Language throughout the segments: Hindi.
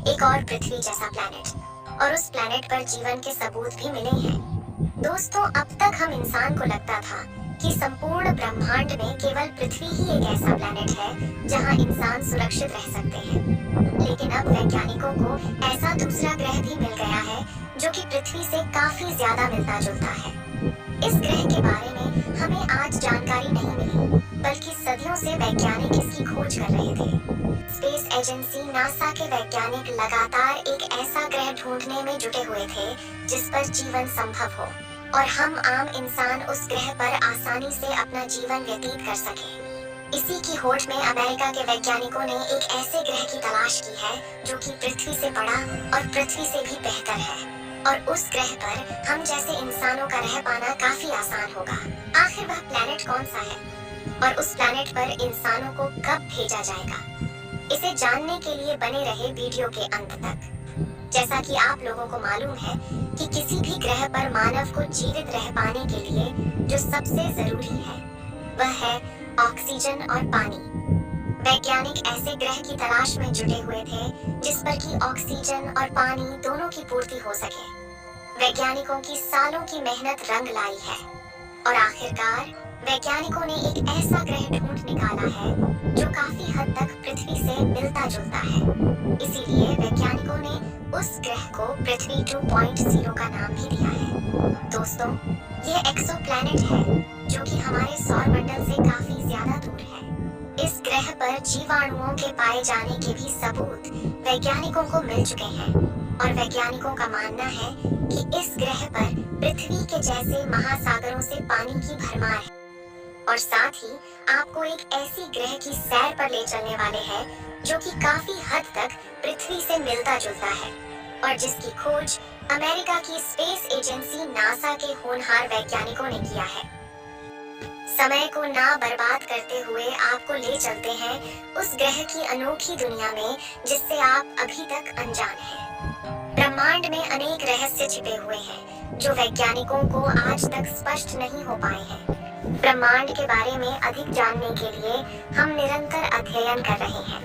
एक और पृथ्वी जैसा प्लैनेट, और उस प्लैनेट पर जीवन के सबूत भी मिले हैं। दोस्तों, अब तक हम इंसान को लगता था कि संपूर्ण ब्रह्मांड में केवल पृथ्वी ही एक ऐसा प्लैनेट है जहां इंसान सुरक्षित रह सकते हैं। लेकिन अब वैज्ञानिकों को ऐसा दूसरा ग्रह भी मिल गया है जो कि पृथ्वी से काफी ज्यादा मिलता जुलता है। इस ग्रह के बारे में हमें आज जानकारी नहीं मिली, बल्कि सदियों से वैज्ञानिक इसकी खोज कर रहे थे। स्पेस एजेंसी नासा के वैज्ञानिक लगातार एक ऐसा ग्रह ढूंढने में जुटे हुए थे जिस पर जीवन संभव हो और हम आम इंसान उस ग्रह पर आसानी से अपना जीवन व्यतीत कर सके। इसी की खोज में अमेरिका के वैज्ञानिकों ने एक ऐसे ग्रह की तलाश की है जो कि पृथ्वी से बड़ा और पृथ्वी से भी बेहतर है, और उस ग्रह पर हम जैसे इंसानों का रह पाना काफी आसान होगा। आखिर वह प्लैनेट कौन सा है और उस प्लैनेट पर इंसानों को कब भेजा जाएगा, इसे जानने के लिए बने रहे वीडियो के अंत तक। जैसा कि आप लोगों को मालूम है कि किसी भी ग्रह पर मानव को जीवित रह पाने के लिए जो सबसे जरूरी है वह है ऑक्सीजन और पानी। वैज्ञानिक ऐसे ग्रह की तलाश में जुटे हुए थे जिस पर कि ऑक्सीजन और पानी दोनों की पूर्ति हो सके। वैज्ञानिकों की सालों की मेहनत रंग लाई है और आखिरकार वैज्ञानिकों ने एक ऐसा ग्रह ढूंढ निकाला है जो काफी हद तक पृथ्वी से मिलता जुलता है। इसीलिए वैज्ञानिकों ने उस ग्रह को पृथ्वी 2.0 का नाम भी दिया है। दोस्तों, यह एक्सोप्लैनेट है जो कि हमारे सौर मंडल से काफी ज्यादा दूर है। इस ग्रह पर जीवाणुओं के पाए जाने के भी सबूत वैज्ञानिकों को मिल चुके हैं और वैज्ञानिकों का मानना है कि इस ग्रह पर पृथ्वी के जैसे महासागरों से पानी की भरमार है। और साथ ही आपको एक ऐसी ग्रह की सैर पर ले चलने वाले हैं जो कि काफी हद तक पृथ्वी से मिलता जुलता है और जिसकी खोज अमेरिका की स्पेस एजेंसी नासा के होनहार वैज्ञानिकों ने किया है। समय को ना बर्बाद करते हुए आपको ले चलते हैं उस ग्रह की अनोखी दुनिया में जिससे आप अभी तक अनजान हैं। ब्रह्मांड में अनेक रहस्य छिपे हुए हैं जो वैज्ञानिकों को आज तक स्पष्ट नहीं हो पाए हैं। ब्रह्मांड के बारे में अधिक जानने के लिए हम निरंतर अध्ययन कर रहे हैं।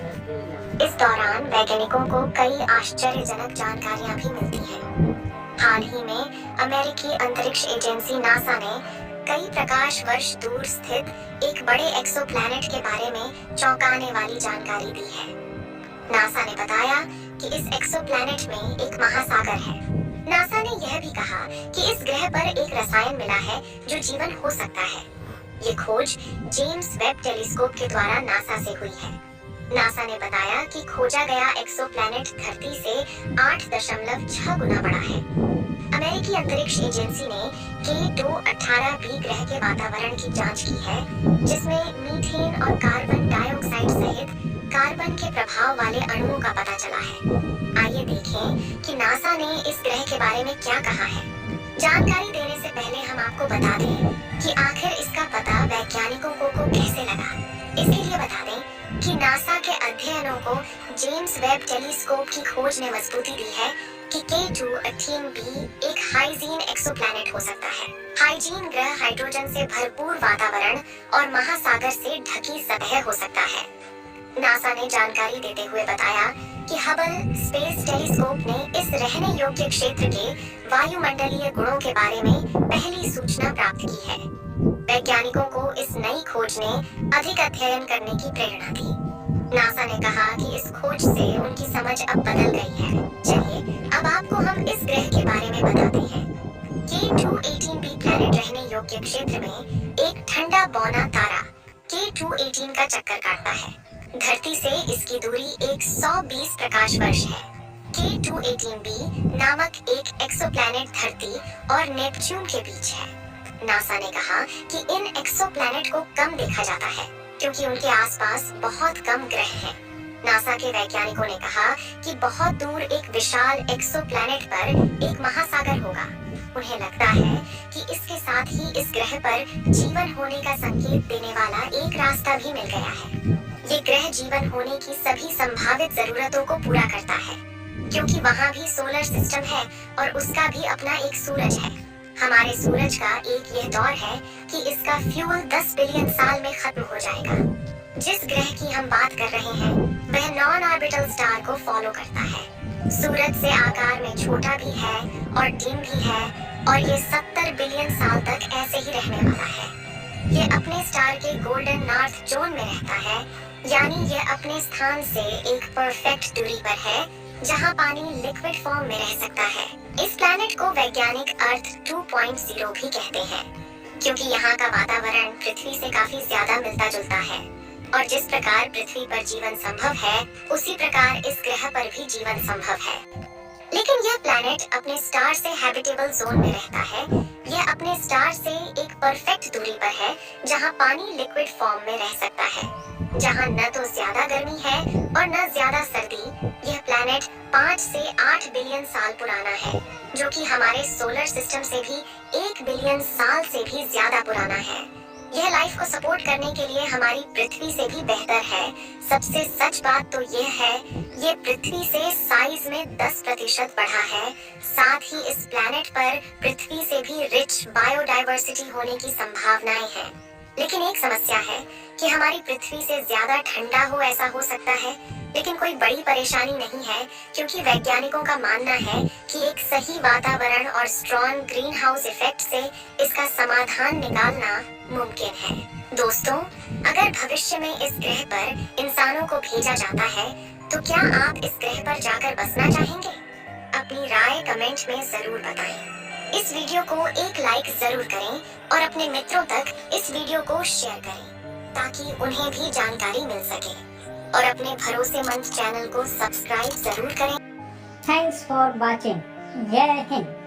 इस दौरान वैज्ञानिकों को कई आश्चर्यजनक जानकारियां भी मिलती हैं। हाल ही में अमेरिकी अंतरिक्ष एजेंसी नासा ने कई प्रकाश वर्ष दूर स्थित एक बड़े एक्सोप्लैनेट के बारे में चौंकाने वाली जानकारी दी है। नासा ने बताया कि इस एक्सोप्लैनेट में एक महासागर है। नासा ने यह भी कहा कि इस ग्रह पर एक रसायन मिला है जो जीवन हो सकता है। ये खोज जेम्स वेब टेलीस्कोप के द्वारा नासा से हुई है। नासा ने बताया कि खोजा गया एक्सोप्लैनेट धरती से 8.6 गुना बड़ा है। अमेरिकी अंतरिक्ष एजेंसी ने K2-18b ग्रह के वातावरण की जांच की है जिसमें मीथेन और कार्बन डाइऑक्साइड सहित कार्बन के प्रभाव वाले अणुओं का पता चला है। आइए देखें कि नासा ने इस ग्रह के बारे में क्या कहा है। जानकारी देने से पहले हम आपको बता दें कि आखिर इसका पता वैज्ञानिकों को कैसे लगा। इसके लिए बता दें कि नासा के अध्ययनों को जेम्स वेब टेलीस्कोप की खोज ने मजबूती दी है कि K2-18b एक हाइजीन एक्सोप्लैनेट हो सकता है। हाइजीन ग्रह हाइड्रोजन से भरपूर वातावरण और महासागर से ढकी सतह हो सकता है। नासा ने जानकारी देते हुए बताया कि हबल स्पेस टेलीस्कोप ने इस रहने योग्य क्षेत्र के वायुमंडलीय गुणों के बारे में पहली सूचना प्राप्त की है। वैज्ञानिकों को इस नई खोज ने अधिक अध्ययन करने की प्रेरणा दी। नासा ने कहा कि इस खोज से उनकी समझ अब बदल गई है। चलिए अब आपको हम इस ग्रह के बारे में बताते हैं। K2-18b प्लैनेट रहने योग्य क्षेत्र में एक ठंडा बौना तारा K2-18 का चक्कर काटता है। धरती से इसकी दूरी 120 प्रकाश वर्ष है। K2-18b नामक एक एक्सोप्लैनेट धरती और नेपच्यून के बीच है। नासा ने कहा कि इन एक्सोप्लैनेट को कम देखा जाता है क्योंकि उनके आसपास बहुत कम ग्रह हैं। नासा के वैज्ञानिकों ने कहा कि बहुत दूर एक विशाल एक्सोप्लैनेट पर एक महासागर होगा। उन्हें लगता है कि इसके साथ ही इस ग्रह पर जीवन होने का संकेत देने वाला एक रास्ता भी मिल गया है। ये ग्रह जीवन होने की सभी संभावित जरूरतों को पूरा करता है क्योंकि वहाँ भी सोलर सिस्टम है और उसका भी अपना एक सूरज है। हमारे सूरज का एक यह दौर है कि इसका फ्यूल 10 बिलियन साल में खत्म हो जाएगा। जिस ग्रह की हम बात कर रहे हैं वह नॉन ऑर्बिटल स्टार को फॉलो करता है। सूरज से आकार में छोटा भी है और डिम भी है और ये 70 बिलियन साल तक ऐसे ही रहने वाला है। ये अपने स्टार के गोल्डन नॉर्थ जोन में रहता है, यानी ये अपने स्थान से एक परफेक्ट दूरी पर है जहां पानी लिक्विड फॉर्म में रह सकता है। इस प्लैनेट को वैज्ञानिक अर्थ 2.0 भी कहते हैं, क्योंकि यहाँ का वातावरण पृथ्वी से काफी ज्यादा मिलता जुलता है और जिस प्रकार पृथ्वी पर जीवन संभव है, उसी प्रकार इस ग्रह पर भी जीवन संभव है। लेकिन यह प्लैनेट अपने स्टार से हैबिटेबल जोन में रहता है। यह अपने स्टार से एक परफेक्ट दूरी पर है जहां पानी लिक्विड फॉर्म में रह सकता है, जहां न तो ज्यादा गर्मी है और न ज्यादा सर्दी। यह प्लैनेट 5 से 8 बिलियन साल पुराना है, जो कि हमारे सोलर सिस्टम से भी 1 बिलियन साल से भी ज्यादा पुराना है। यह लाइफ को सपोर्ट करने के लिए हमारी पृथ्वी से भी बेहतर है। सबसे सच बात तो यह है, ये पृथ्वी से साइज में 10% बढ़ा है। साथ ही इस प्लैनेट पर पृथ्वी से भी रिच बायोडायवर्सिटी होने की संभावनाएं हैं। लेकिन एक समस्या है कि हमारी पृथ्वी से ज्यादा ठंडा हो, ऐसा हो सकता है, लेकिन कोई बड़ी परेशानी नहीं है, क्योंकि वैज्ञानिकों का मानना है कि एक सही वातावरण और स्ट्रॉन्ग ग्रीन हाउस इफेक्ट से इसका समाधान निकालना मुमकिन है। दोस्तों, अगर भविष्य में इस ग्रह पर इंसानों को भेजा जाता है, तो क्या आप इस ग्रह पर जाकर बसना चाहेंगे? अपनी राय कमेंट में जरूर बताएं। इस वीडियो को एक लाइक जरूर करें और अपने मित्रों तक इस वीडियो को शेयर करें, ताकि उन्हें भी जानकारी मिल सके। और अपने भरोसेमंद चैनल को सब्सक्राइब जरूर करें। Thanks for watching. जय हिंद।